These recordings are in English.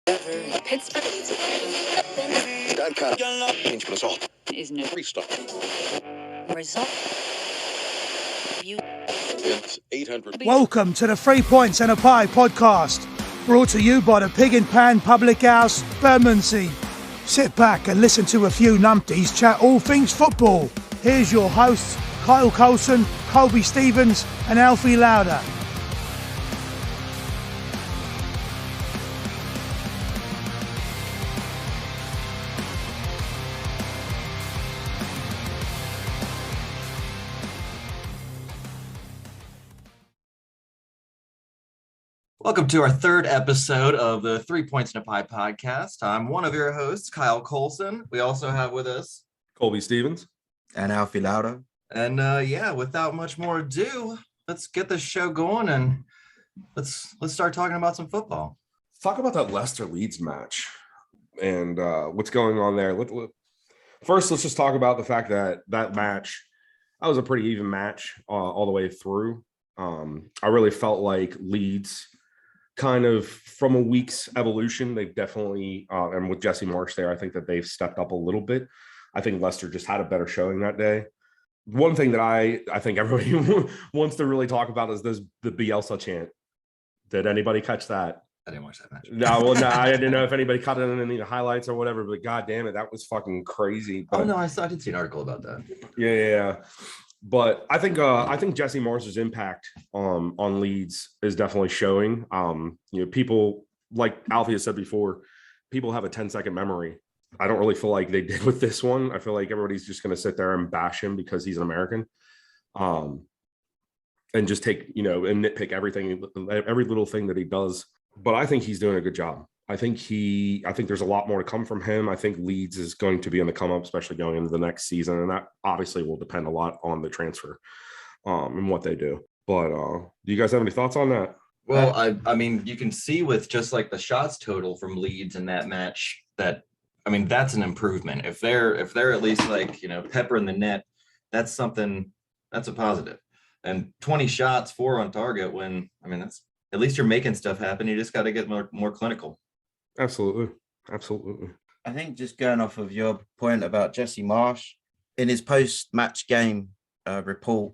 Pittsburgh is no result. Welcome to the 3 Points and a Pie podcast, brought to you by the Pig and Pan Public House, Bermondsey. Sit back and listen to a few numpties chat all things football. Here's your hosts, Kyle Colson, Colby Stevens and Alfie Lauda. Welcome to our third episode of the 3 Points and a Pie podcast. I'm one of your hosts, Kyle Colson. We also have with us Colby Stevens and Alfie Lauda. And without much more ado, let's get this show going and let's start talking about some football. Let's talk about that Leicester-Leeds match and what's going on there. First, let's just talk about the fact that match, that was a pretty even match all the way through. I really felt like Leeds, kind of from a week's evolution, they've definitely, and with Jesse Marsch there, I think that they've stepped up a little bit. I think Leicester just had a better showing that day. One thing that I think everybody wants to really talk about is the Bielsa chant. Did anybody catch that? I didn't watch that match. No, I didn't know if anybody caught it in any highlights or whatever, but god damn it, that was fucking crazy. But, I did see an article about that. Yeah. But I think Jesse Marsch's impact on Leeds is definitely showing. People, like Alfie has said before, people have a 10-second memory. I don't really feel like they did with this one. I feel like everybody's just going to sit there and bash him because he's an American, and just take and nitpick every little thing that he does. But I think he's doing a good job. I think there's a lot more to come from him. I think Leeds is going to be on the come up, especially going into the next season. And that obviously will depend a lot on the transfer and what they do. But do you guys have any thoughts on that? Well, I mean, you can see with just like the shots total from Leeds in that match that, I mean, that's an improvement. If they're at least like, pepper in the net, that's a positive. And 20 shots, 4 on target that's at least you're making stuff happen. You just got to get more clinical. Absolutely. I think just going off of your point about Jesse Marsch, in his post-match game report,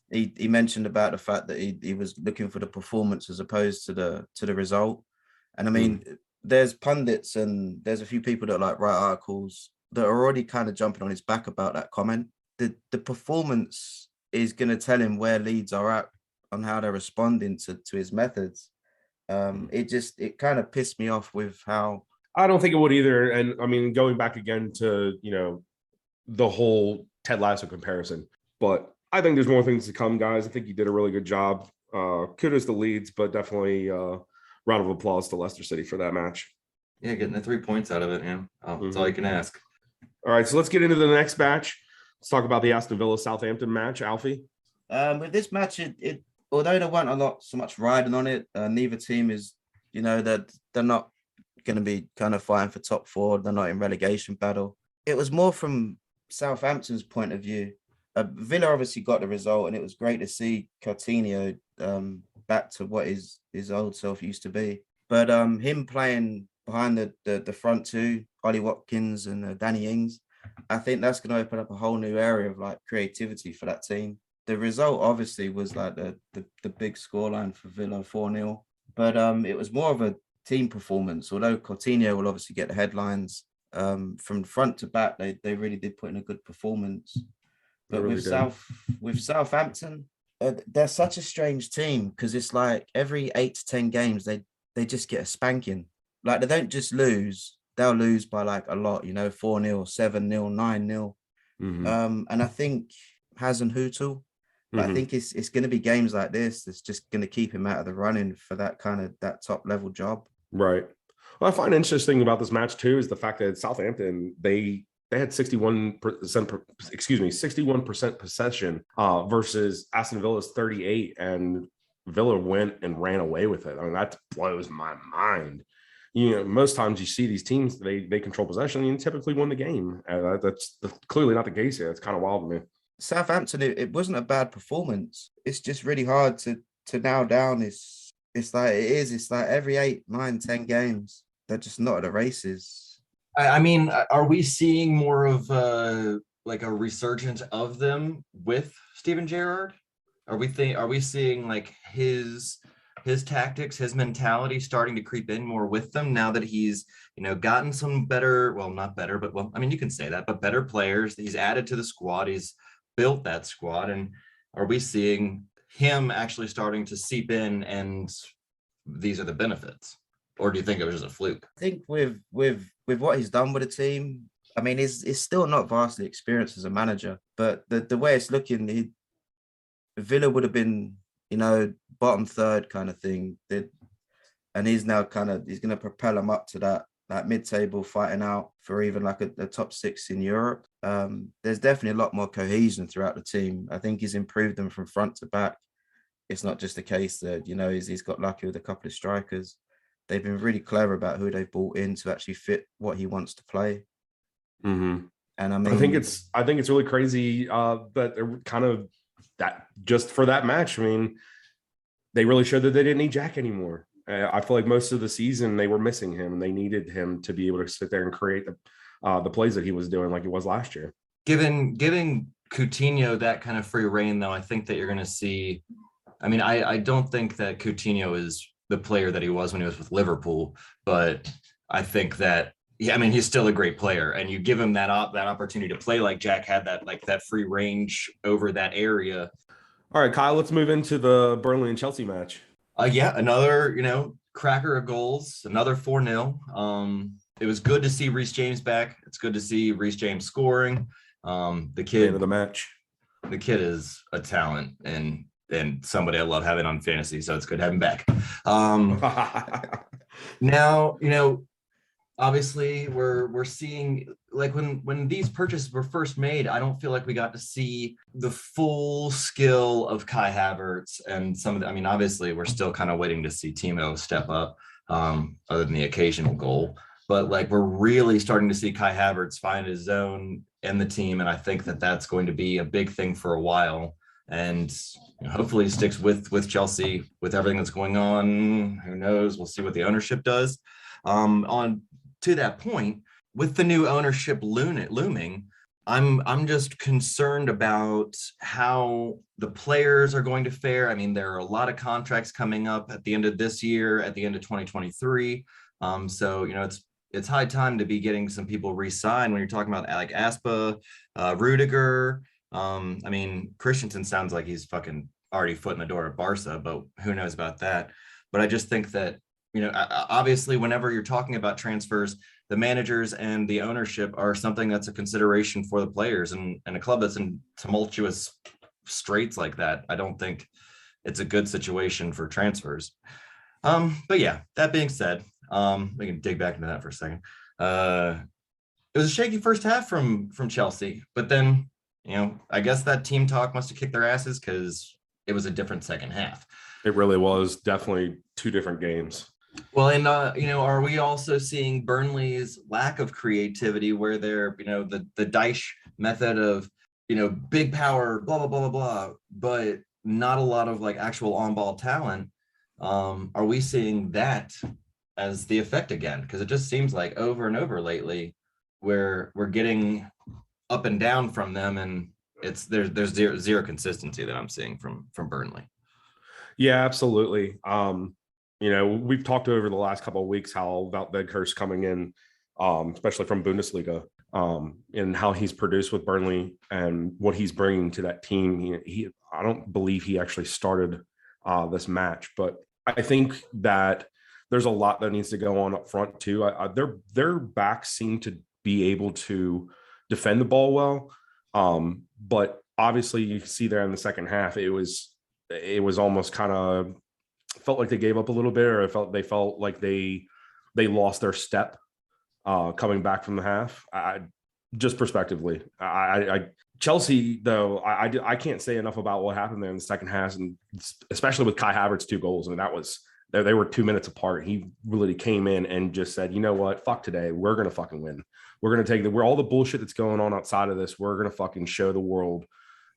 he mentioned about the fact that he was looking for the performance as opposed to the result. And I mean, there's pundits and there's a few people that write articles that are already kind of jumping on his back about that comment. The performance is going to tell him where Leeds are at on how they're responding to his methods. It kind of pissed me off with how. I don't think it would either. And I mean, going back again to, the whole Ted Lasso comparison, but I think there's more things to come, guys. I think you did a really good job. Kudos to Leeds, but definitely round of applause to Leicester City for that match. Yeah, getting the 3 points out of it, man. That's all you can ask. All right, so let's get into the next match. Let's talk about the Aston Villa Southampton match. Alfie? With this match, it although there weren't so much riding on it, neither team is, that they're not going to be kind of fighting for top 4. They're not in relegation battle. It was more from Southampton's point of view. Villa obviously got the result, and it was great to see Coutinho back to what his old self used to be. But him playing behind the front two, Ollie Watkins and Danny Ings, I think that's going to open up a whole new area of creativity for that team. The result obviously was the big scoreline for Villa, 4-0. But it was more of a team performance, although Coutinho will obviously get the headlines. From front to back, they really did put in a good performance. But with Southampton, they're such a strange team because it's like every 8 to 10 games, they just get a spanking. They don't just lose, they'll lose by a lot, 4-0, 7-0, 9-0. Mm-hmm. And I think Hasenhüttl, I think it's going to be games like this that's just going to keep him out of the running for that top level job. Right. Well, I find interesting about this match too is the fact that Southampton, they had 61% possession versus Aston Villa's 38%, and Villa went and ran away with it. I mean, that blows my mind. Most times you see these teams, they control possession and typically win the game. That's clearly not the case here. It's kind of wild to me. Southampton, it wasn't a bad performance. It's just really hard to nail down. It's like every 8, 9, 10 games, they're just not at the races. I mean, are we seeing more of like a resurgence of them with Steven Gerrard? Are we seeing like his tactics, his mentality starting to creep in more with them now that he's, gotten some better, well, not better, but I mean, you can say that, but better players. He's added to the squad. He's built that squad. And are we seeing him actually starting to seep in and these are the benefits? Or do you think it was just a fluke? I think with what he's done with the team, I mean, he's still not vastly experienced as a manager, but the way it's looking, Villa would have been, bottom third kind of thing. And he's now he's going to propel them up to that mid-table, fighting out for even like a top 6 in Europe. There's definitely a lot more cohesion throughout the team. I think he's improved them from front to back. It's not just a case that, he's got lucky with a couple of strikers. They've been really clever about who they've brought in to actually fit what he wants to play. Mm-hmm. And I mean, I think it's really crazy that they're kind of that just for that match. I mean, they really showed that they didn't need Jack anymore. I feel like most of the season they were missing him, and they needed him to be able to sit there and create the plays that he was doing like he was last year. Giving Coutinho that kind of free reign, though, I think that you're going to see. I mean, I don't think that Coutinho is the player that he was when he was with Liverpool, but I think that he's still a great player, and you give him that opportunity to play like Jack had, that free range over that area. All right, Kyle, let's move into the Burnley and Chelsea match. Another, cracker of goals, another 4-0. It was good to see Reece James back. It's good to see Reece James scoring. The kid Man of the match. The kid is a talent and somebody I love having on fantasy, so it's good to have him back. Now, obviously we're seeing, like, when these purchases were first made, I don't feel like we got to see the full skill of Kai Havertz and some of the, obviously we're still kind of waiting to see Timo step up, other than the occasional goal, but like we're really starting to see Kai Havertz find his zone in the team, and I think that that's going to be a big thing for a while, and hopefully he sticks with Chelsea with everything that's going on. Who knows? We'll see what the ownership does. On to that point, with the new ownership looming, I'm just concerned about how the players are going to fare. I mean, there are a lot of contracts coming up at the end of this year, at the end of 2023. So, it's high time to be getting some people re-signed when you're talking about like Aspa, Rudiger. Christensen sounds like he's fucking already foot in the door at Barca, but who knows about that. But I just think that, obviously, whenever you're talking about transfers, the managers and the ownership are something that's a consideration for the players, and a club that's in tumultuous straits like that, I don't think it's a good situation for transfers. But yeah, that being said, we can dig back into that for a second. It was a shaky first half from Chelsea, but then, I guess that team talk must have kicked their asses because it was a different second half. It really was definitely two different games. Well, and are we also seeing Burnley's lack of creativity, where they're, the Dyche method of, big power, blah blah blah blah blah, but not a lot of like actual on-ball talent? Are we seeing that as the effect again? Because it just seems like over and over lately, where we're getting up and down from them, and there's zero consistency that I'm seeing from Burnley. Yeah, absolutely. We've talked over the last couple of weeks how about Weghorst coming in, especially from Bundesliga, and how he's produced with Burnley and what he's bringing to that team. I don't believe he actually started this match, but I think that there's a lot that needs to go on up front too. Their backs seem to be able to defend the ball well, but obviously you see there in the second half, it was almost kind of felt like they gave up a little bit, or they felt like they lost their step coming back from the half. Just prospectively, Chelsea though, I can't say enough about what happened there in the second half, and especially with Kai Havertz 2 goals. That was, they were 2 minutes apart. He really came in and just said, you know what, fuck today, we're gonna fucking win. We're gonna take all the bullshit that's going on outside of this. We're gonna fucking show the world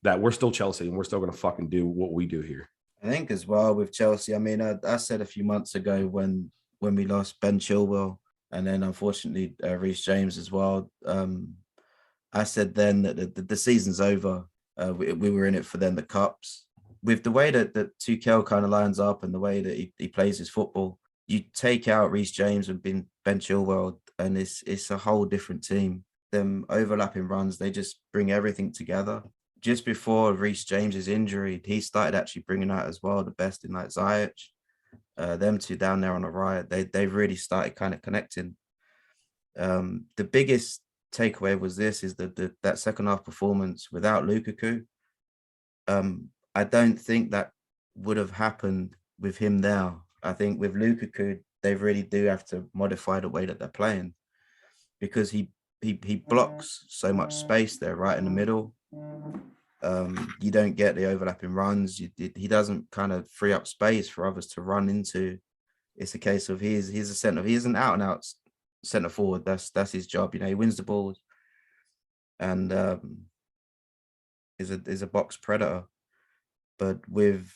that we're still Chelsea, and we're still gonna fucking do what we do here. I think as well with Chelsea, I said a few months ago when we lost Ben Chilwell, and then unfortunately Reece James as well. I said then that the season's over. We were in it for then the cups. With the way that Tuchel kind of lines up and the way that he plays his football, you take out Reece James and Ben Chilwell, and it's a whole different team. Them overlapping runs, they just bring everything together. Just before Reece James's injury, he started actually bringing out as well the best in like Ziyech. Them two down there on the right, they really started kind of connecting. The biggest takeaway was that second half performance without Lukaku. I don't think that would have happened with him there. I think with Lukaku, they really do have to modify the way that they're playing, because he blocks so much space there right in the middle. You don't get the overlapping runs. He doesn't kind of free up space for others to run into. It's a case of he's a centre. He is an out and out centre forward. That's his job. He wins the balls and is a box predator. But with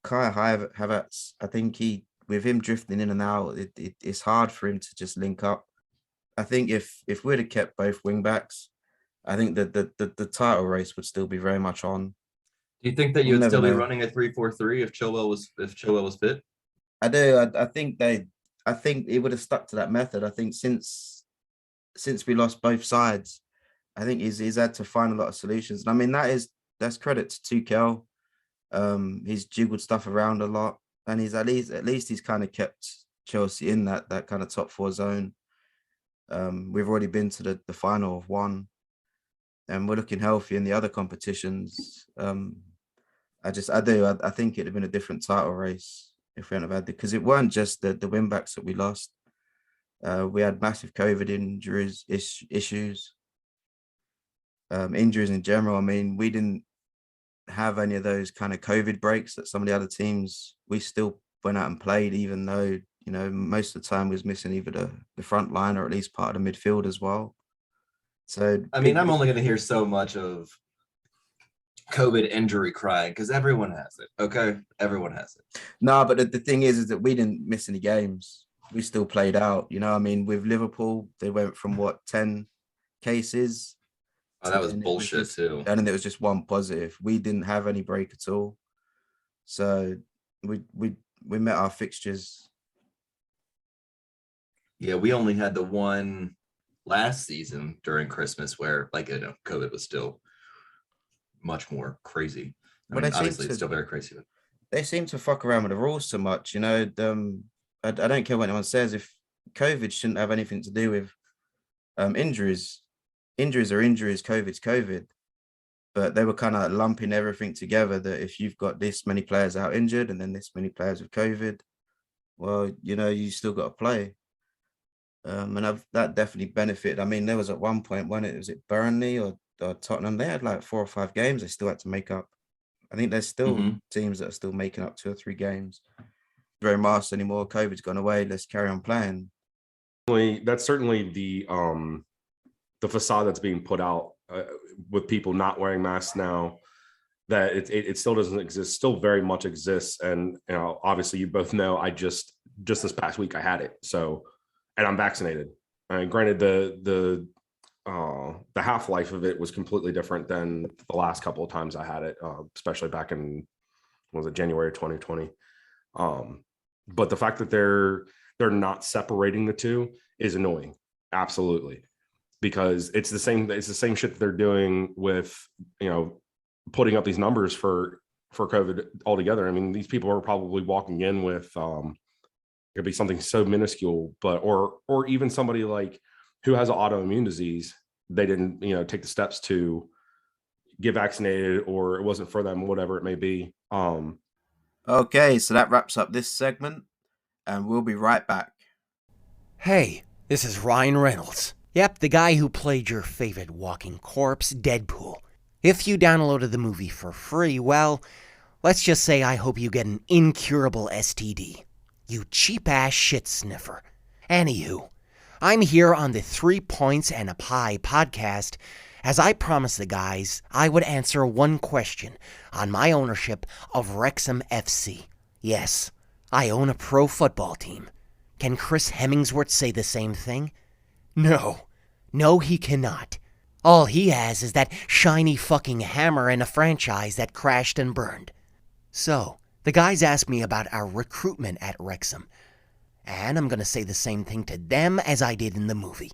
Kai Havertz, I think with him drifting in and out, it's hard for him to just link up. I think if we'd have kept both wing backs, I think that the title race would still be very much on. Do you think that you would still be running a 3-4-3 if Chilwell was fit? I do. I think it would have stuck to that method. I think since we lost both sides, I think he's had to find a lot of solutions. And I mean that's credit to Tuchel. He's jiggled stuff around a lot, and he's at least he's kind of kept Chelsea in that kind of top four zone. We've already been to the final of one, and we're looking healthy in the other competitions. I think it'd have been a different title race if we hadn't have had because it weren't just the win backs that we lost. We had massive COVID injuries, issues, injuries in general. I mean, we didn't have any of those kind of COVID breaks that some of the other teams. We still went out and played, even though most of the time we was missing either the front line or at least part of the midfield as well. So I mean, I'm only going to hear so much of COVID injury crying because everyone has it. Okay, everyone has it. No, but the thing is that we didn't miss any games. We still played out. I mean, with Liverpool, they went from 10 cases. Oh, that was bullshit too. And then there was just one positive. We didn't have any break at all. So we met our fixtures. Yeah, we only had the one last season during Christmas where COVID was still much more crazy. I mean, obviously it's still very crazy. But they seem to fuck around with the rules so much, I don't care what anyone says. If COVID shouldn't have anything to do with injuries. Injuries are injuries, COVID's COVID. But they were kind of lumping everything together that if you've got this many players out injured and then this many players with COVID, well, you still got to play. And that definitely benefited. I mean, there was at one point when was it Burnley or Tottenham, they had like 4 or 5 games they still had to make up. I think there's still teams that are still making up 2 or 3 games. Very masked anymore. COVID's gone away. Let's carry on playing. That's certainly the facade that's being put out with people not wearing masks now, that it still doesn't exist, still very much exists. And, obviously you both know, I just this past week I had it. So, and I'm vaccinated. Granted, the half-life of it was completely different than the last couple of times I had it, especially back in, January 2020. But the fact that they're not separating the two is annoying. Absolutely. Because it's the same shit that they're doing with, putting up these numbers for COVID altogether. I mean, these people are probably walking in with, it'd be something so minuscule, but, or even somebody like who has an autoimmune disease, they didn't, take the steps to get vaccinated, or it wasn't for them, whatever it may be. Okay, so that wraps up this segment, and we'll be right back. Hey, this is Ryan Reynolds. Yep, the guy who played your favorite walking corpse, Deadpool. If you downloaded the movie for free, well, let's just say I hope you get an incurable STD. You cheap-ass shit sniffer. Anywho, I'm here on the 3 Points and a Pie podcast, as I promised the guys I would answer one question on my ownership of Wrexham FC. Yes, I own a pro football team. Can Chris Hemmingsworth say the same thing? No. No, he cannot. All he has is that shiny fucking hammer and a franchise that crashed and burned. So, the guys asked me about our recruitment at Wrexham. And I'm gonna say the same thing to them as I did in the movie.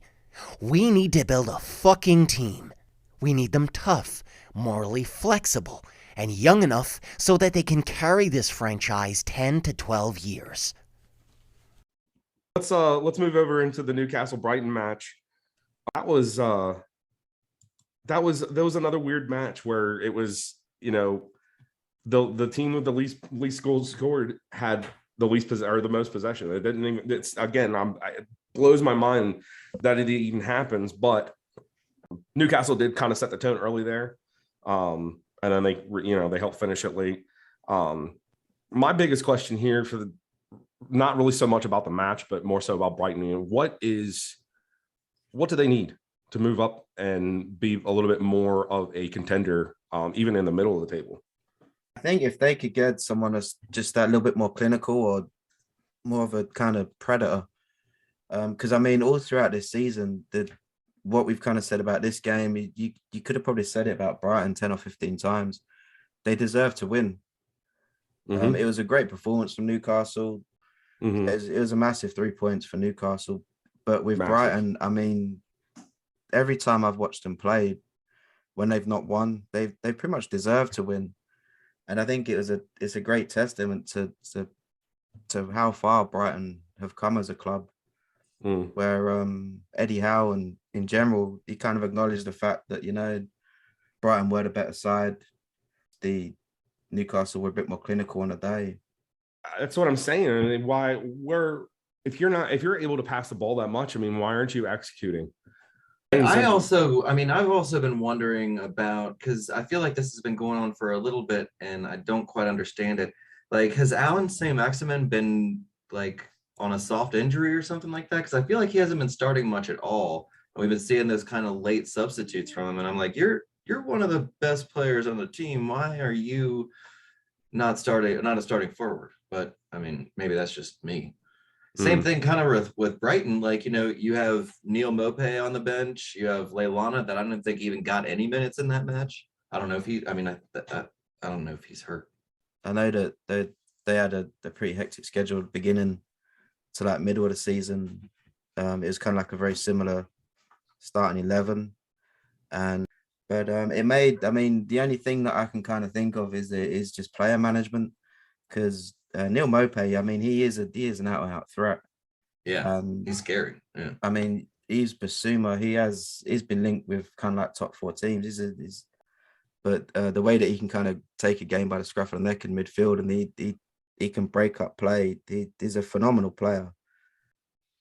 We need to build a fucking team. We need them tough, morally flexible, and young enough so that they can carry this franchise 10 to 12 years. Let's move over into the Newcastle Brighton match. That was another weird match where it was, the team with the least goals scored had the the most possession. It didn't even, it's again, it blows my mind that it even happens, but Newcastle did kind of set the tone early there. And then they helped finish it late. My biggest question here not really so much about the match, but more so about Brighton. What do they need to move up and be a little bit more of a contender, even in the middle of the table? I think if they could get someone that's just that little bit more clinical or more of a kind of predator, because all throughout this season, what we've kind of said about this game, you could have probably said it about Brighton 10 or 15 times. They deserve to win. Mm-hmm. It was a great performance from Newcastle. Mm-hmm. It was a massive 3 points for Newcastle. But with Brighton, every time I've watched them play, when they've not won, they pretty much deserve to win. And I think it's a great testament to how far Brighton have come as a club. Where Eddie Howe and in general, he kind of acknowledged the fact that, Brighton were the better side. The Newcastle were a bit more clinical on the day. That's what I'm saying. If you're able to pass the ball that much, why aren't you executing? I've also been wondering about, because I feel like this has been going on for a little bit and I don't quite understand it. Like, has Alan Saint-Maximin been like on a soft injury or something like that? Because I feel like he hasn't been starting much at all. And we've been seeing those kind of late substitutes from him. And I'm like, you're one of the best players on the team. Why are you not a starting forward? But maybe that's just me. Same thing kind of with Brighton. Like, you have Neil Maupay on the bench. You have Leilani that I don't think even got any minutes in that match. I don't know if I don't know if he's hurt. I know that they had a pretty hectic schedule beginning to like middle of the season. It was kind of like a very similar starting 11. But it made, the only thing that I can kind of think of is just player management, because Neil Maupay, he is an out-and-out threat. Yeah, he's scary. Yeah. He's Basuma. He's been linked with kind of like top 4 teams. But the way that he can kind of take a game by the scruff of the neck in midfield, and he can break up play. He's a phenomenal player.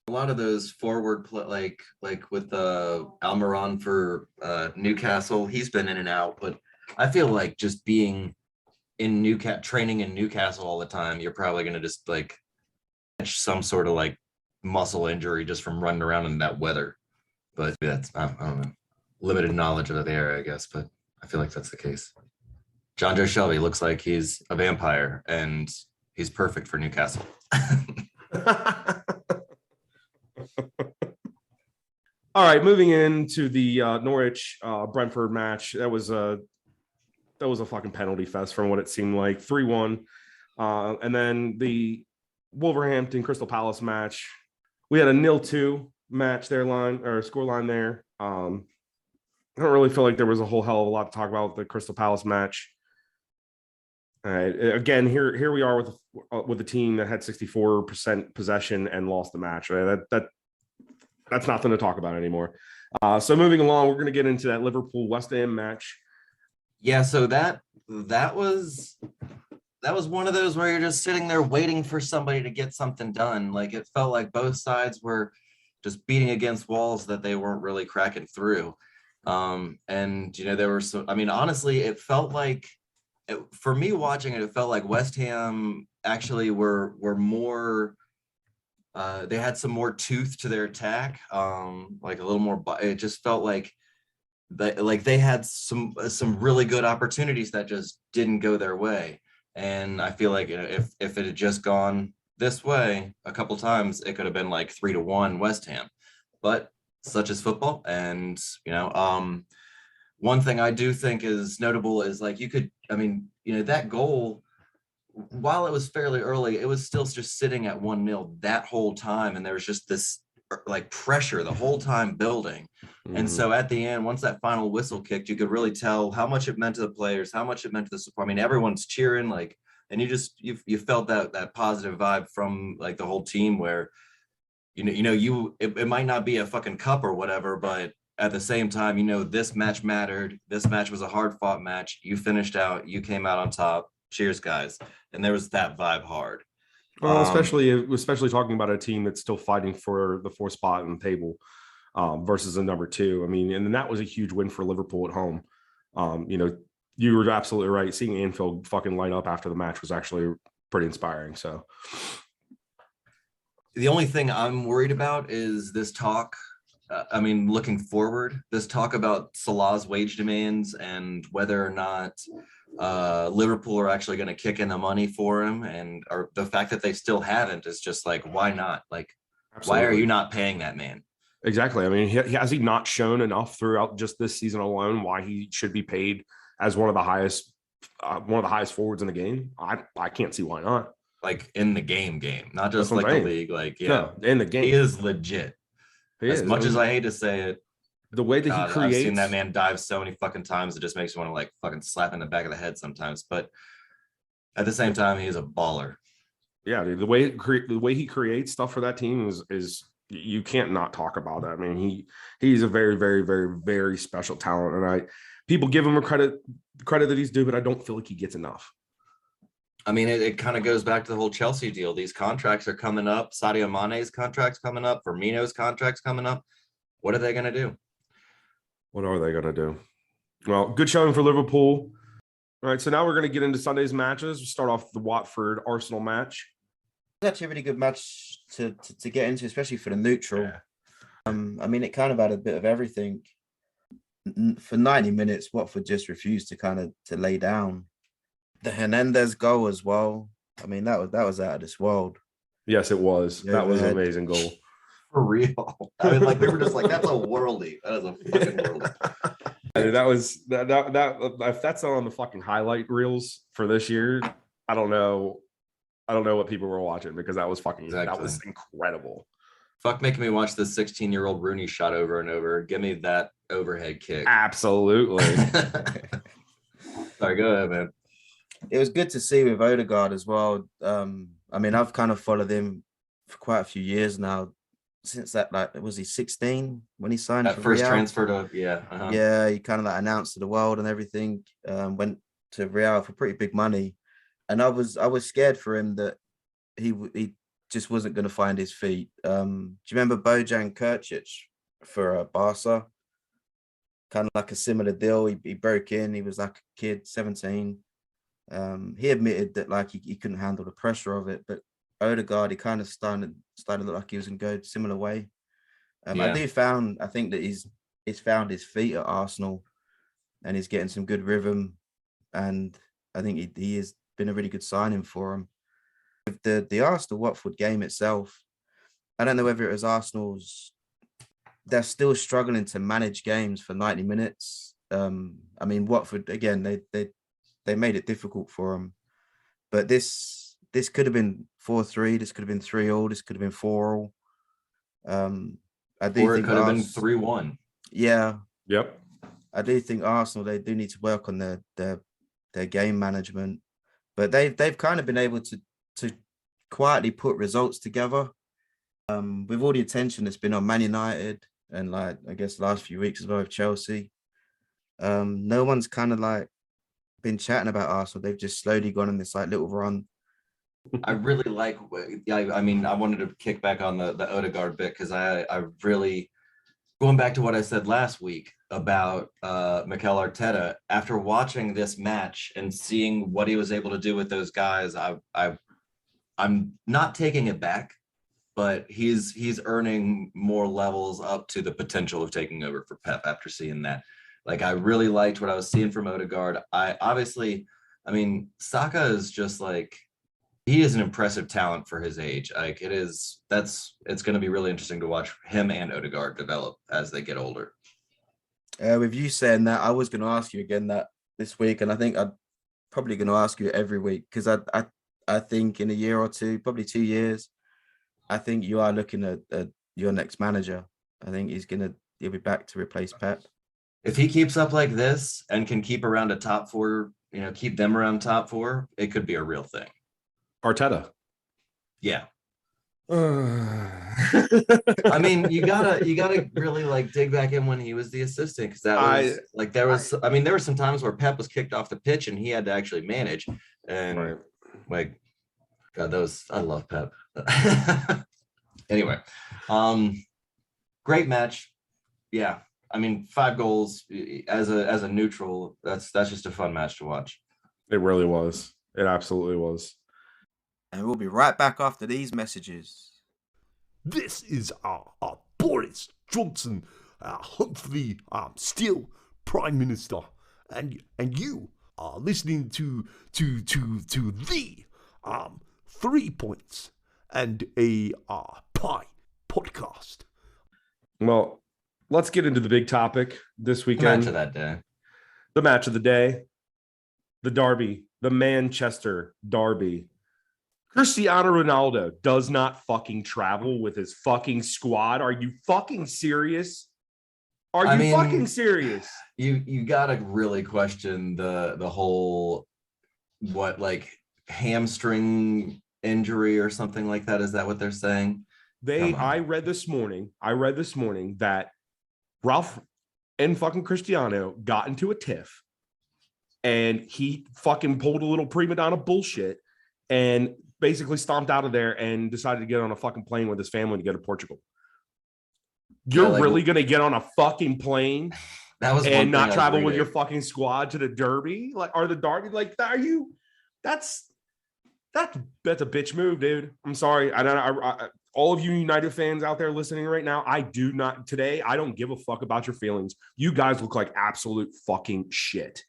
A lot of those forward play, like with Almiron for Newcastle, he's been in and out. But I feel like just being in training in Newcastle all the time, you're probably going to just like catch some sort of like muscle injury just from running around in that weather. But that's, I don't know, limited knowledge of the area, I guess, but I feel like that's the case. John Joe Shelby looks like he's a vampire and he's perfect for Newcastle. All right, moving into the Norwich Brentford match. That was a fucking penalty fest from what it seemed like. 3-1. And then the Wolverhampton Crystal Palace match. We had a 0-2 match score line there. I don't really feel like there was a whole hell of a lot to talk about with the Crystal Palace match. All right. Again, here we are with a team that had 64% possession and lost the match. Right? That's nothing to talk about anymore. So moving along, we're going to get into that Liverpool West Ham match. Yeah, so that was one of those where you're just sitting there waiting for somebody to get something done. Like, it felt like both sides were just beating against walls that they weren't really cracking through. And there were some, honestly, it felt like, for me watching it, it felt like West Ham actually were more, they had some more tooth to their attack, like a little more, it just felt like they had some really good opportunities that just didn't go their way. And I feel like if it had just gone this way a couple times, it could have been like 3-1 West Ham. But such is football. And, one thing I do think is notable is like that goal, while it was fairly early, it was still just sitting at 1-0 that whole time. And there was just this like pressure the whole time building. And so at the end, once that final whistle kicked, you could really tell how much it meant to the players, how much it meant to the support. I mean, everyone's cheering, like, and you felt that positive vibe from like the whole team where, it might not be a fucking cup or whatever, but at the same time, this match mattered. This match was a hard fought match. You finished out, you came out on top. Cheers, guys. And there was that vibe hard. Well, especially talking about a team that's still fighting for the fourth spot in the table versus a number 2. I mean, and that was a huge win for Liverpool at home. You were absolutely right. Seeing Anfield fucking light up after the match was actually pretty inspiring. So the only thing I'm worried about is this talk. Looking forward, this talk about Salah's wage demands and whether or not Liverpool are actually going to kick in the money for him, or the fact that they still haven't is just like, why not? Like, Absolutely. Why are you not paying that man? Exactly. I mean, has he not shown enough throughout just this season alone why he should be paid as one of the highest forwards in the game? I can't see why not. Like in the game, not just like the league. Like, yeah, no, in the game, he is legit. As much as I hate to say it, the way that he creates, I've seen that man dive so many fucking times, it just makes you want to like fucking slap in the back of the head sometimes. But at the same time, he's a baller. Yeah, dude, the way he creates stuff for that team is you can't not talk about it. I mean, he's a very, very, very, very special talent, and people give him a credit that he's due, but I don't feel like he gets enough. I mean, it kind of goes back to the whole Chelsea deal. These contracts are coming up. Sadio Mane's contract's coming up. Firmino's contract's coming up. What are they going to do? What are they going to do? Well, good showing for Liverpool. All right, so now we're going to get into Sunday's matches. We'll start off the Watford Arsenal match. It's actually a really good match to get into, especially for the neutral. Yeah. It kind of had a bit of everything. For 90 minutes, Watford just refused to lay down. The Hernandez goal as well. I mean, that was out of this world. Yes, it was. That was an amazing goal. For real. I mean, like, we were just like, that's a worldie. That is a fucking worldie. That was that if that's not on the fucking highlight reels for this year, I don't know what people were watching, because that was fucking That was incredible. Fuck making me watch this 16-year-old Rooney shot over and over. Give me that overhead kick. Absolutely. Sorry, go ahead, man. It was good to see with Odegaard as well. I've kind of followed him for quite a few years now. Since that, like, was he 16 when he signed? That first Real? Transfer to, yeah. Uh-huh. Yeah, he kind of like announced to the world and everything. Went to Real for pretty big money, and I was scared for him that he just wasn't going to find his feet. Do you remember Bojan Krkić for Barca? Kind of like a similar deal. He broke in. He was like a kid, 17. He admitted that like he couldn't handle the pressure of it, but Odegaard, he kind of started to look like he was going to go a similar way. I think that he's found his feet at Arsenal, and he's getting some good rhythm, and I think he has been a really good signing for him. With the Arsenal Watford game itself, I don't know whether it was Arsenal's. They're still struggling to manage games for 90 minutes. Watford again, they made it difficult for them, but this could have been 4-3. This could have been 3-3. This could have been 4-4. Or it could have been 3-1. Yeah. Yep. I do think Arsenal, they do need to work on their game management, but they've kind of been able to quietly put results together. With all the attention that's been on Man United and, like, I guess the last few weeks as well with Chelsea, no one's kind of like been chatting about Arsenal. They've just slowly gone on this like little run. I really like. I wanted to kick back on the Odegaard bit, because I really, going back to what I said last week about Mikel Arteta, after watching this match and seeing what he was able to do with those guys, I'm not taking it back, but he's earning more levels up to the potential of taking over for Pep after seeing that. Like, I really liked what I was seeing from Odegaard. Saka is just like, he is an impressive talent for his age. Like it's going to be really interesting to watch him and Odegaard develop as they get older. With you saying that, I was going to ask you again that this week, and I think I'm probably going to ask you every week because I think in a year or two, probably 2 years, I think you are looking at your next manager. I think he'll be back to replace Pep. If he keeps up like this and can keep around a top four, keep them around top four, it could be a real thing. Arteta. Yeah. I mean, you gotta really like dig back in when he was the assistant, because there were some times where Pep was kicked off the pitch and he had to actually manage. And like, God, I love Pep. Anyway, great match. Yeah, I mean, 5 goals as a neutral. That's just a fun match to watch. It really was. It absolutely was. And we'll be right back after these messages. This is Boris Johnson, hopefully still Prime Minister, and you are listening to the 3 Points and a Pie podcast. Well, let's get into the big topic this weekend. Match of that day. The match of the day. The derby. The Manchester derby. Cristiano Ronaldo does not fucking travel with his fucking squad. Are you fucking serious? Are you fucking serious? You gotta really question the whole hamstring injury or something like that. Is that what they're saying? I read this morning that Ralph and fucking Cristiano got into a tiff, and he fucking pulled a little prima donna bullshit and basically stomped out of there and decided to get on a fucking plane with his family to go to Portugal. You're really going to get on a fucking plane and not travel with your fucking squad to the derby? That's a bitch move, dude. I'm sorry. I all of you United fans out there listening right now, I don't give a fuck about your feelings. You guys look like absolute fucking shit.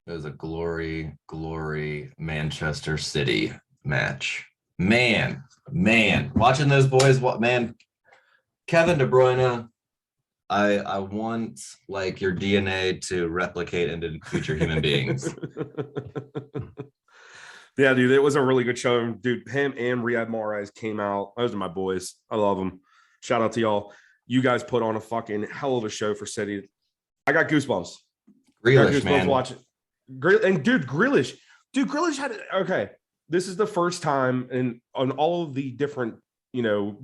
It was a glory Manchester City match. Man, watching those boys, Kevin De Bruyne, I want like your DNA to replicate into future human beings. Yeah, dude, it was a really good show. Dude, him and Riyad Mahrez came out. Those are my boys. I love them. Shout out to y'all. You guys put on a fucking hell of a show for City. I got goosebumps. Grealish, man. Watching. Grealish. Dude, Grealish had it. Okay. This is the first time on all of the different,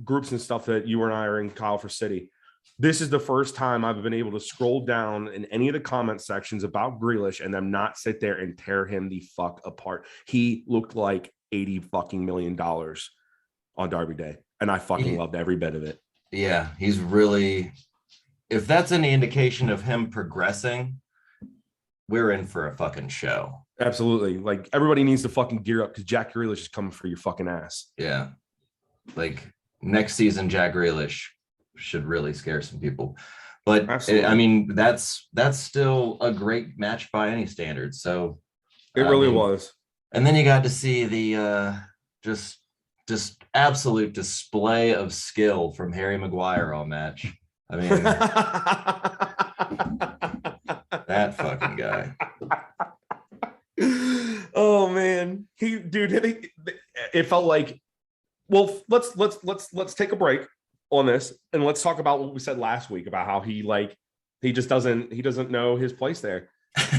groups and stuff that you and I are in, Kyle, for City. This is the first time I've been able to scroll down in any of the comment sections about Grealish and them not sit there and tear him the fuck apart. He looked like $80 fucking million on Derby Day, and I fucking loved every bit of it. Yeah, he's really. If that's any indication of him progressing, we're in for a fucking show. Absolutely. Like, everybody needs to fucking gear up because Jack Grealish is coming for your fucking ass. Yeah. Like, next season, Jack Grealish should really scare some people. But, that's still a great match by any standards. So it really was. And then you got to see the just absolute display of skill from Harry Maguire all match. I mean, that fucking guy. Oh man, it felt like. Well, let's take a break on this and let's talk about what we said last week about how he doesn't know his place there.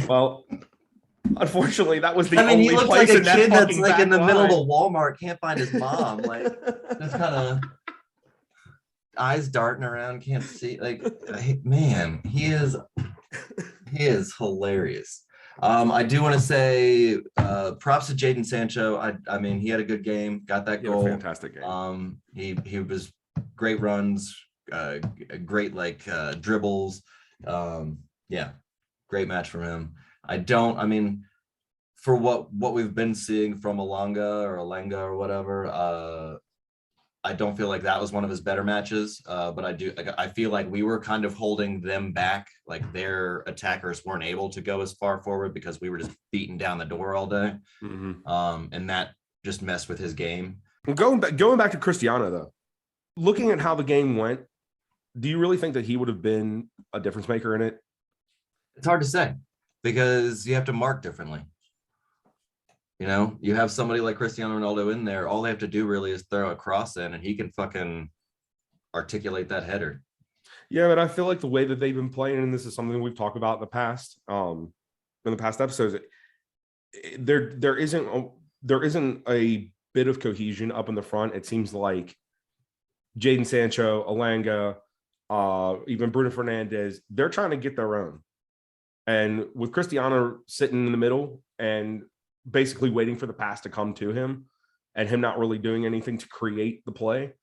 Well, unfortunately, that was the only he looks place like in a that kid that's fucking like in the back middle line. of Walmart, can't find his mom, like just kind of eyes darting around, can't see. Like, man, he is hilarious. I do want to say props to Jadon Sancho. I mean, he had a good game, got that goal. Fantastic game. He was great runs, great dribbles. Yeah, great match from him. For what we've been seeing from Alanga or whatever, I don't feel like that was one of his better matches, but I feel like we were kind of holding them back. Like, their attackers weren't able to go as far forward because we were just beating down the door all day. Mm-hmm. And that just mess with his game. Going back to Cristiano though, looking at how the game went, do you really think that he would have been a difference maker in it? It's hard to say because you have to mark differently. You know, you have somebody like Cristiano Ronaldo in there. All they have to do really is throw a cross in, and he can fucking articulate that header. Yeah, but I feel like the way that they've been playing, and this is something we've talked about in the past episodes, there isn't a bit of cohesion up in the front. It seems like Jadon Sancho, Alanga, even Bruno Fernandes, they're trying to get their own. And with Cristiano sitting in the middle and basically waiting for the pass to come to him and him not really doing anything to create the play,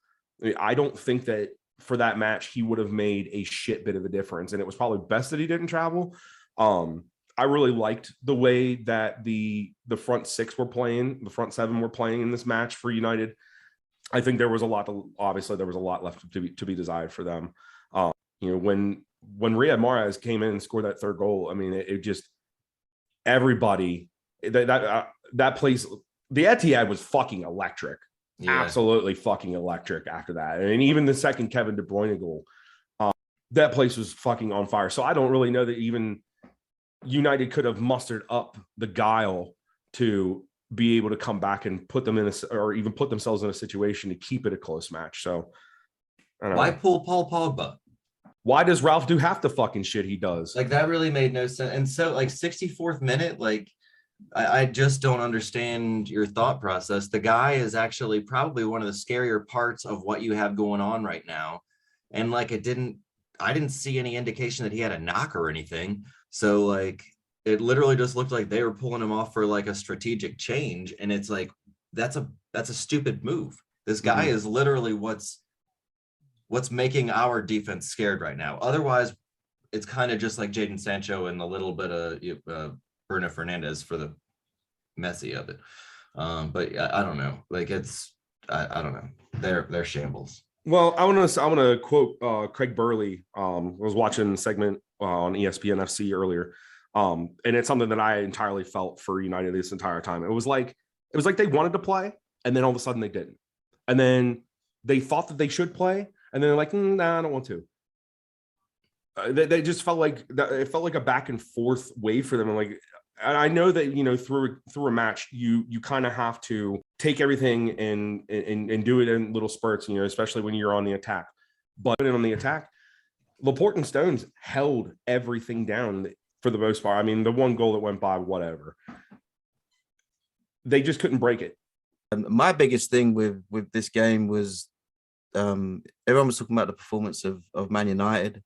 I don't think that for that match he would have made a shit bit of a difference. And it was probably best that he didn't travel. I really liked the way that the front six were playing, the front seven were playing in this match for United. I think there was a lot left to be desired for them. When Riyad Mahrez came in and scored that third goal, I mean, it just everybody that place, the Etihad was fucking electric, absolutely fucking electric after that, and even the second Kevin De Bruyne goal, that place was fucking on fire. So I don't really know that even United could have mustered up the guile to be able to come back and put themselves in a situation to keep it a close match. So why pull Paul Pogba? Why does Ralph do half the fucking shit he does? Like, that really made no sense. And so, like, 64th minute, like, I just don't understand your thought process. The guy is actually probably one of the scarier parts of what you have going on right now. And like, I didn't see any indication that he had a knock or anything. So like, it literally just looked like they were pulling him off for like a strategic change. And it's like, that's a stupid move. This guy is literally what's making our defense scared right now. Otherwise, it's kind of just like Jadon Sancho and a little bit of Bruno Fernandes for the messy of it. But I don't know. Like, I don't know. They're shambles. Well, I want to quote Craig Burley. I was watching a segment on ESPN FC earlier, and it's something that I entirely felt for United this entire time. It was like they wanted to play, and then all of a sudden they didn't, and then they thought that they should play, and then they're like, nah, I don't want to. They just felt like that. It felt like a back and forth wave for them. And I know that through a match, you kind of have to take everything and do it in little spurts. Especially when you're on the attack. But on the attack, Laporte and Stones held everything down for the most part. I mean, the one goal that went by, whatever. They just couldn't break it. My biggest thing with this game was everyone was talking about the performance of Man United.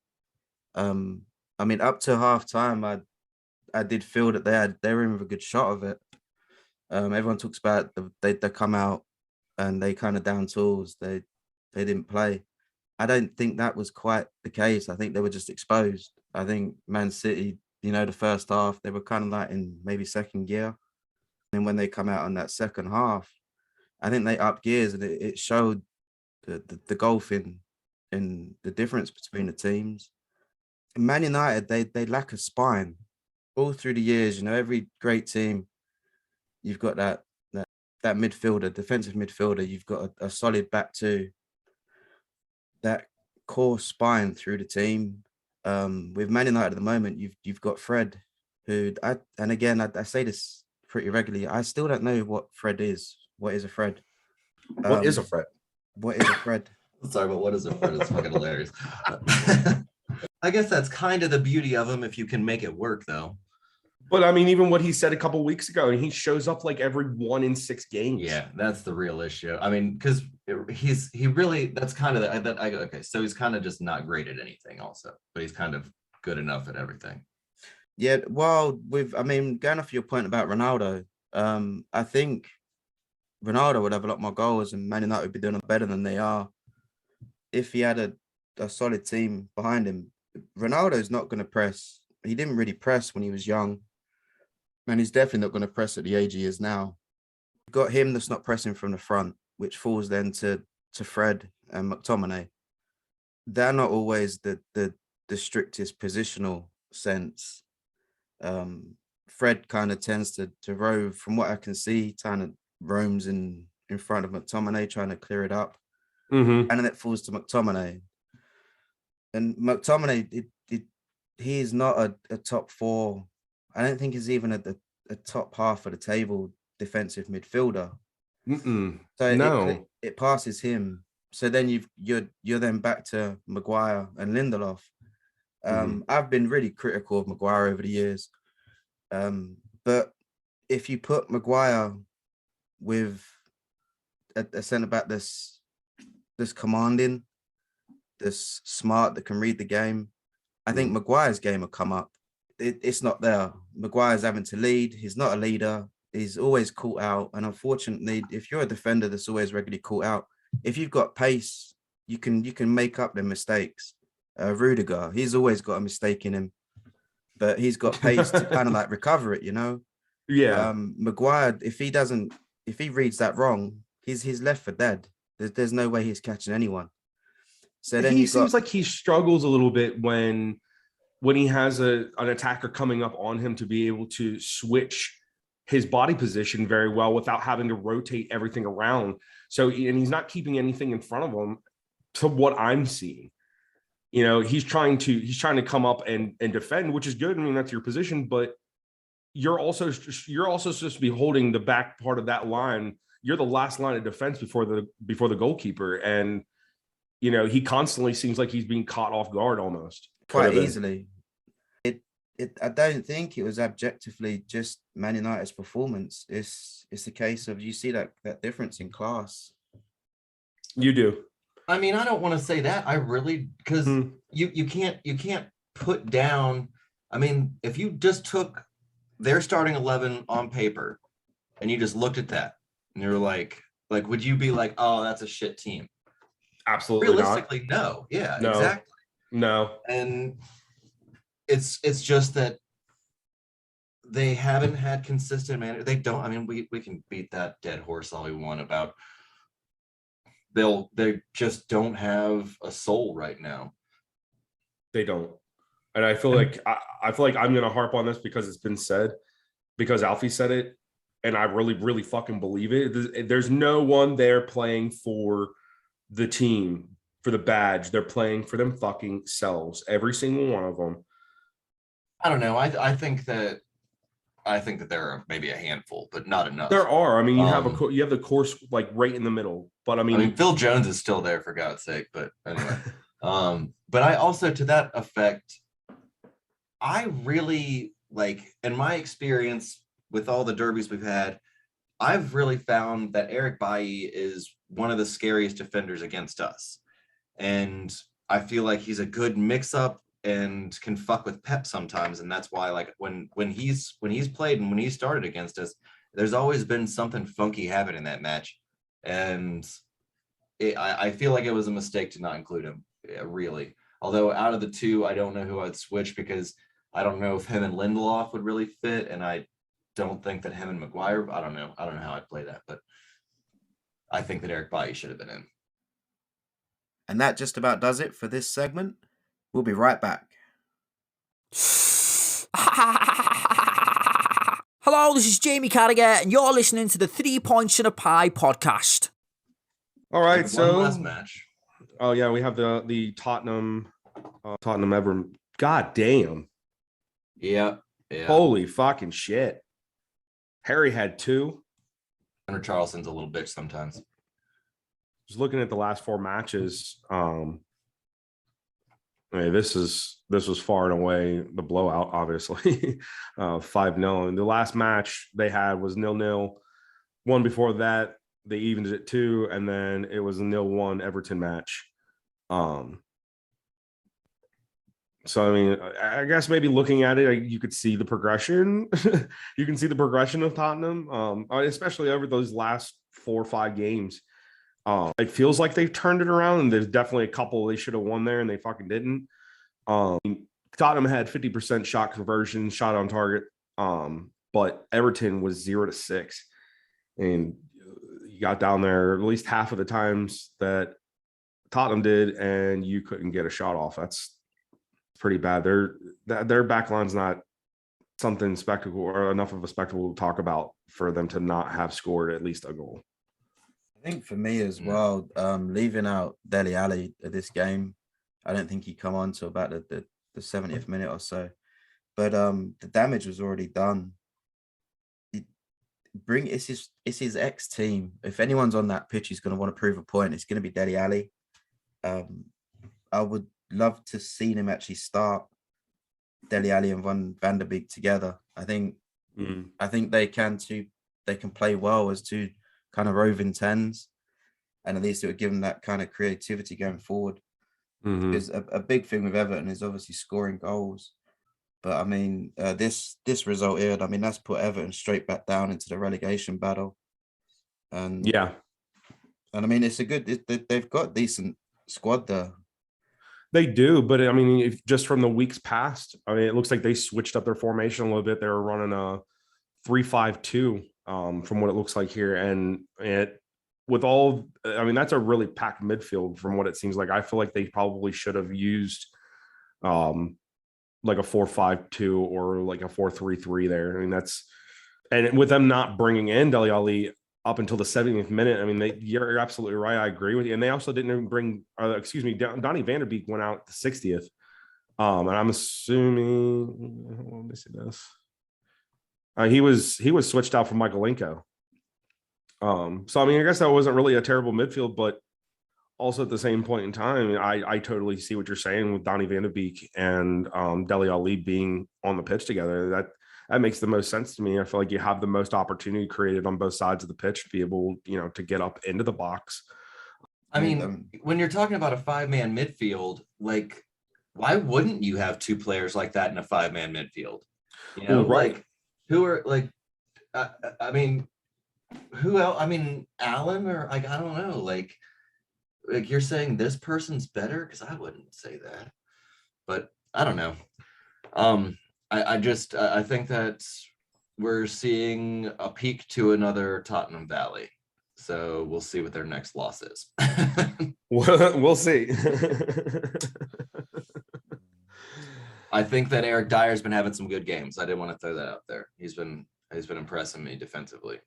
I mean, up to half time, I did feel that they were in with a good shot of it. Everyone talks about they come out and they kind of down tools. They didn't play. I don't think that was quite the case. I think they were just exposed. I think Man City, the first half, they were kind of like in maybe second gear. And when they come out on that second half, I think they upped gears, and it showed the gulf in the difference between the teams. Man United, they lack a spine. All through the years, every great team, you've got that midfielder, defensive midfielder. You've got a solid back two. That core spine through the team. With Man United at the moment, you've got Fred, who I say this pretty regularly. I still don't know what Fred is. What is a Fred? What is a Fred? What is a Fred? Sorry, but what is a Fred? It's fucking hilarious. I guess that's kind of the beauty of him if you can make it work, though. But I mean, even what he said a couple weeks ago, and he shows up like every 1 in 6 games. Yeah, that's the real issue. I mean, because he really, that's kind of okay. So he's kind of just not great at anything, also, but he's kind of good enough at everything. Yeah, well, going off your point about Ronaldo, I think Ronaldo would have a lot more goals, and Man United would be doing better than they are if he had a solid team behind him. Ronaldo's not going to press. He didn't really press when he was young, and he's definitely not going to press at the age he is now. You've got him that's not pressing from the front, which falls then to Fred and McTominay. They're not always the strictest positional sense. Fred kind of tends to rove, from what I can see, kind of roams in front of McTominay trying to clear it up. Mm-hmm. And then it falls to McTominay. And McTominay, he is not a top four. I don't think he's even at the top half of the table defensive midfielder. So No. it passes him. So then you're then back to Maguire and Lindelof. I've been really critical of Maguire over the years. But if you put Maguire with a centre back that's commanding, that's smart, that can read the game, I think Maguire's game will come up. It's not there. Maguire's having to lead. He's not a leader. He's always caught out. And unfortunately, if you're a defender that's always regularly caught out, if you've got pace, you can make up the mistakes. Rudiger, he's always got a mistake in him, but he's got pace to kind of like recover it, you know? Yeah. Maguire, if he reads that wrong, he's left for dead. There's no way he's catching anyone. So then he seems like he struggles a little bit when he has an attacker coming up on him to be able to switch his body position very well without having to rotate everything around. So, and he's not keeping anything in front of him to what I'm seeing. You know, he's trying to come up and defend, which is good. I mean, that's your position, but you're also supposed to be holding the back part of that line. You're the last line of defense before the goalkeeper. And, you know, he constantly seems like he's being caught off guard almost. Quite easily. I don't think it was objectively just Man United's performance. It's a case of you see that difference in class. You do. I mean, I don't want to say that. I really, because you can't put down. I mean, if you just took their starting 11 on paper and you just looked at that and you're like, would you be like, oh, that's a shit team? Absolutely Realistically, not. no. Yeah, no. Exactly. No. And it's just that they haven't had consistent management. They don't. I mean, we can beat that dead horse all we want about. They just don't have a soul right now. They don't. And I feel like I'm going to harp on this because it's been said, because Alfie said it, and I really, really fucking believe it. There's no one there playing for the team, for the badge. They're playing for them fucking selves, every single one of them. I don't know. I think that there are maybe a handful, but not enough. There are. I mean, you have the course like right in the middle. But I mean, Phil Jones is still there for God's sake. But anyway, but I also, to that effect, I really like, in my experience with all the derbies we've had, I've really found that Eric Bailly is one of the scariest defenders against us, and I feel like he's a good mix-up and can fuck with Pep sometimes. And that's why, like, when he's played and when he started against us, there's always been something funky happening in that match. And I feel like it was a mistake to not include him, really. Although out of the two, I don't know who I'd switch, because I don't know if him and Lindelof would really fit. And I don't think that him and Maguire, I don't know how I'd play that, but I think that Eric Bailly should have been in. And that just about does it for this segment. We'll be right back. Hello, this is Jamie Carragher, and you're listening to the 3 Points and a Pie podcast. All right, so one last match. Oh yeah, we have the Tottenham Everton. God damn. Yeah. Holy fucking shit. Harry had 2. Charleston's a little bitch sometimes. Just looking at the last 4 matches, this was far and away the blowout, obviously. 5-0. And the last match they had was 0-0. One before that, they evened it at 2, and then it was a 0-1 Everton match. So I mean, I guess maybe looking at it, you could see the progression. You can see the progression of Tottenham, especially over those last 4 or 5 games. It feels like they've turned it around, and there's definitely a couple they should have won there, and they fucking didn't. Tottenham had 50% shot conversion, shot on target, but Everton was 0-6, and you got down there at least half of the times that Tottenham did, and you couldn't get a shot off. That's pretty bad. Their back line's not something spectacle or enough of a spectacle to talk about for them to not have scored at least a goal. I think for me as well, leaving out Dele Alli at this game, I don't think he come on till about the 70th minute or so. But the damage was already done. It's his ex team. If anyone's on that pitch, he's going to want to prove a point. It's going to be Dele Alli. I would love to see him actually start Dele Alli and Van der Beek together. I think they can play well as two kind of roving tens, and at least it would give them that kind of creativity going forward. Because a big thing with Everton is obviously scoring goals. But I mean, this result here, I mean, that's put Everton straight back down into the relegation battle. And I mean, they've got a decent squad there. They do, but I mean, if just from the weeks past, I mean, it looks like they switched up their formation a little bit. They were running a 3-5-2 from what it looks like here, and that's a really packed midfield from what it seems like. I feel like they probably should have used like a 4-5-2 or like a 4-3-3 there. I mean, and with them not bringing in Dele Alli up until the 70th minute, I mean, you're absolutely right. I agree with you. And they also didn't even bring, Donny van der Beek went out at the 60th. And I'm assuming, let me see this. He was switched out from Michaelenko. So, I mean, I guess that wasn't really a terrible midfield, but also at the same point in time, I totally see what you're saying with Donny van der Beek and Dele Alli being on the pitch together. That makes the most sense to me. I feel like you have the most opportunity created on both sides of the pitch to be able, to get up into the box. I mean, when you're talking about a 5-man midfield, like, why wouldn't you have two players like that in a 5-man midfield? Right. Like, who are like, I mean, who else? I mean, Allen, or like, I don't know, like you're saying this person's better, because I wouldn't say that, but I don't know. I think that we're seeing a peak to another Tottenham Valley. So we'll see what their next loss is. We'll see. I think that Eric Dyer's been having some good games. I didn't want to throw that out there. He's been impressing me defensively.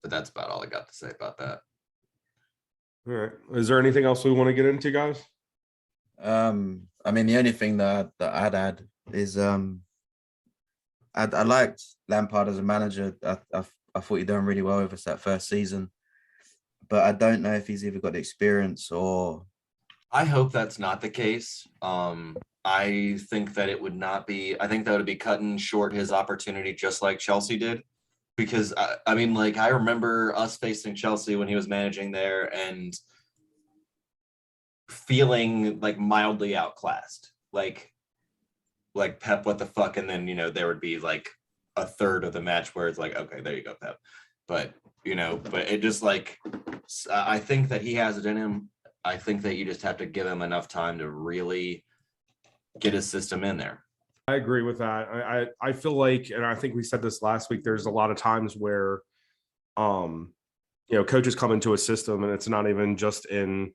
But that's about all I got to say about that. All right. Is there anything else we want to get into, guys? I mean, the only thing that I'd add is I liked Lampard as a manager. I thought he'd done really well with us that first season, but I don't know if he's either got the experience or. I hope that's not the case. I think that it would not be. I think that would be cutting short his opportunity, just like Chelsea did. Because I mean, like, I remember us facing Chelsea when he was managing there and feeling like mildly outclassed. Like Pep, what the fuck? And then, there would be like a third of the match where it's like, okay, there you go, Pep. But it just like, I think that he has it in him. I think that you just have to give him enough time to really get his system in there. I agree with that. I feel like, and I think we said this last week, there's a lot of times where, coaches come into a system and it's not even just in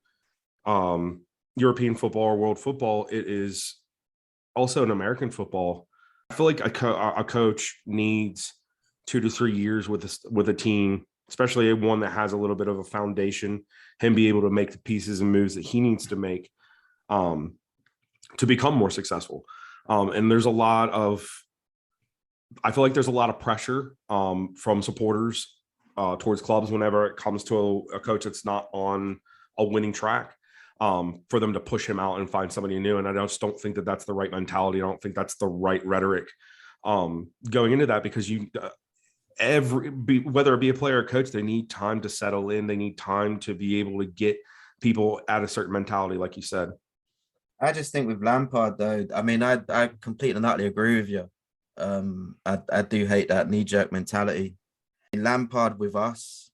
European football or world football. It is also in American football. I feel like a coach needs 2 to 3 years with a team, especially one that has a little bit of a foundation, him be able to make the pieces and moves that he needs to make to become more successful. And I feel like there's a lot of pressure from supporters towards clubs whenever it comes to a coach that's not on a winning track, for them to push him out and find somebody new. And I just don't think that that's the right mentality. I don't think that's the right rhetoric going into that, because whether it be a player or coach, they need time to settle in. They need time to be able to get people at a certain mentality, like you said. I just think with Lampard, though, I mean, I completely and utterly agree with you. I do hate that knee-jerk mentality. Lampard with us,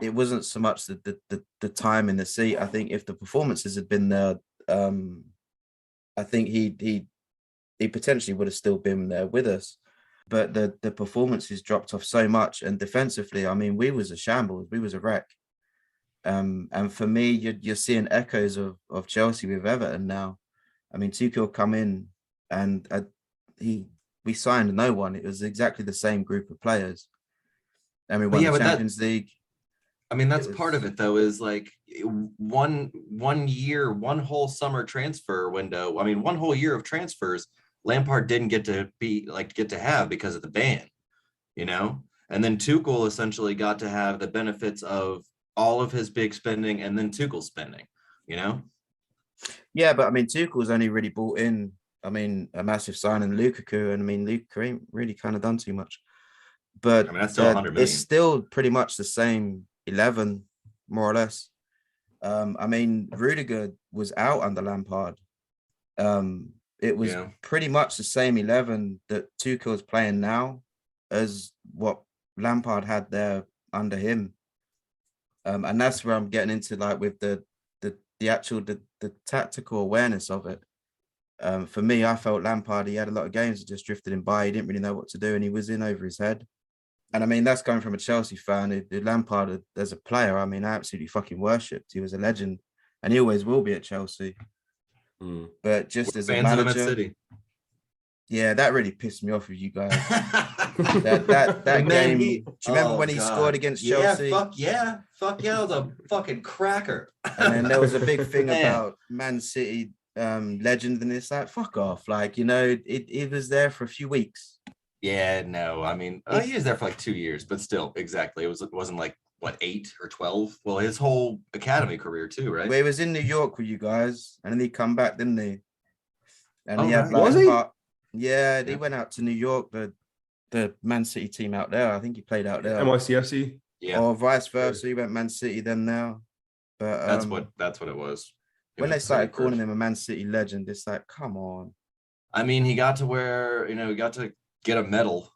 it wasn't so much the time in the seat. I think if the performances had been there, I think he potentially would have still been there with us. But the performances dropped off so much, and defensively, I mean, we was a shambles, we was a wreck. And for me, you're seeing echoes of Chelsea with Everton now. I mean, Tuchel come in and he we signed no one. It was exactly the same group of players. And we But won yeah, the but that- Champions League. I mean, that's It was- part of it though, is like one year, one whole summer transfer window. I mean, one whole year of transfers, Lampard didn't get to have because of the ban, you know? And then Tuchel essentially got to have the benefits of all of his big spending and then Tuchel spending, you know? Yeah, but I mean, Tuchel's only really brought in, I mean, a massive signing, Lukaku, and I mean, Lukaku ain't really kind of done too much. But I mean, that's still 100 million. it's still pretty much the same 11, more or less. I mean, Rudiger was out under Lampard. It was pretty much the same 11 that Tuchel's playing now as what Lampard had there under him. And that's where I'm getting into, like, with the actual tactical awareness of it. For me, I felt Lampard, he had a lot of games that just drifted him by. He didn't really know what to do, and he was in over his head. And I mean, that's coming from a Chelsea fan. Lampard, as a player, I mean, I absolutely fucking worshipped. He was a legend, and he always will be at Chelsea. But just as a manager, City. yeah, that really pissed me off with you guys. that game. Do you remember when he scored against Chelsea? Fuck yeah, that was a fucking cracker. And then there was a big thing about Man City legend, and it's like, fuck off. Like, you know, it was there for a few weeks. Yeah, no, I mean, he was there for like 2 years, but still, exactly. It wasn't like, what, 8 or 12? Well, his whole academy career too, right? Well, he was in New York with you guys, and then he come back, didn't he? And he had, right. like, Was he? Yeah, he went out to New York, the Man City team out there. I think he played out there. NYCFC. Yeah, Or vice versa. He went Man City then now. But that's what it was. When they started calling him a Man City legend, it's like, come on. I mean, he got to where, he got to get a medal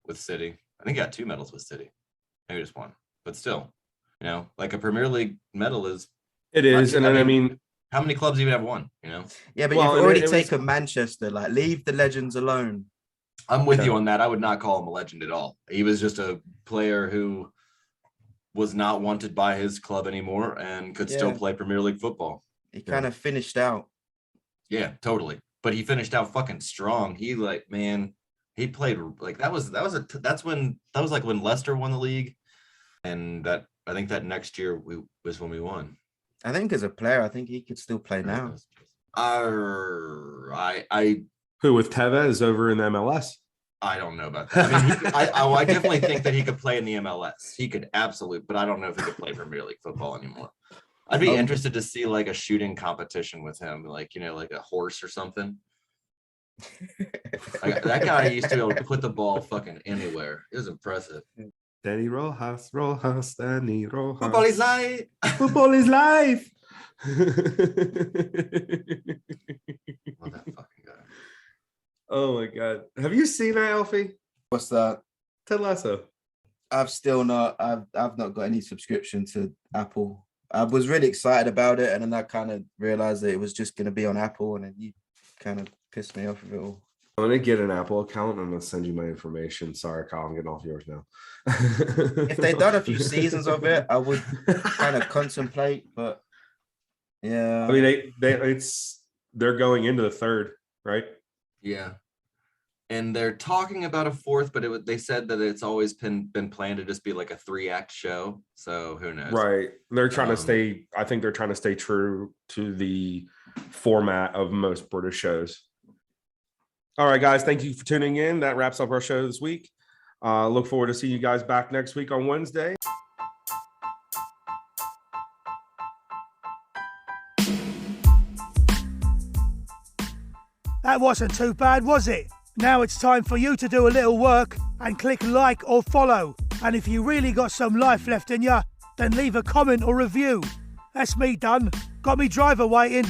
with City. I think he got 2 medals with City. Maybe just 1. But still, like a Premier League medal is. It is. And then, I mean, how many clubs even have won, Yeah, but Well, you've already it was- taken Manchester. Like, leave the legends alone. I'm with you on that. I would not call him a legend at all. He was just a player who was not wanted by his club anymore and could still play Premier League football. He kind of finished out. Yeah, totally. But he finished out fucking strong. He he played like that was like when Leicester won the league, and I think that next year was when we won. I think as a player, I think he could still play now. who with Tevez over in the MLS? I don't know about that. I mean, I definitely think that he could play in the MLS. He could absolutely, but I don't know if he could play Premier League football anymore. I'd be interested to see like a shooting competition with him, like like a horse or something. That guy used to be able to put the ball fucking anywhere. It was impressive. Danny Rojas, Danny Rojas. Football is life. Football is life. Love that fucking guy. Oh my god. Have you seen that, Alfie? What's that? Ted Lasso. I've not got any subscription to Apple. I was really excited about it, and then I kind of realized that it was just going to be on Apple, and then you kind of pissed me off with it all. I'm gonna get an Apple account and I'm gonna send you my information. Sorry, Kyle, I'm getting off yours now. If they'd done a few seasons of it, I would kind of contemplate, but yeah. I mean, they're going into the 3rd, right? Yeah. And they're talking about a 4th, but they said that it's always been planned to just be like a 3-act show. So who knows? Right. They're trying to stay. I think they're trying to stay true to the format of most British shows. All right, guys. Thank you for tuning in. That wraps up our show this week. Look forward to seeing you guys back next week on Wednesday. That wasn't too bad, was it? Now it's time for you to do a little work and click like or follow. And if you really got some life left in you, then leave a comment or review. That's me done. Got me driver waiting.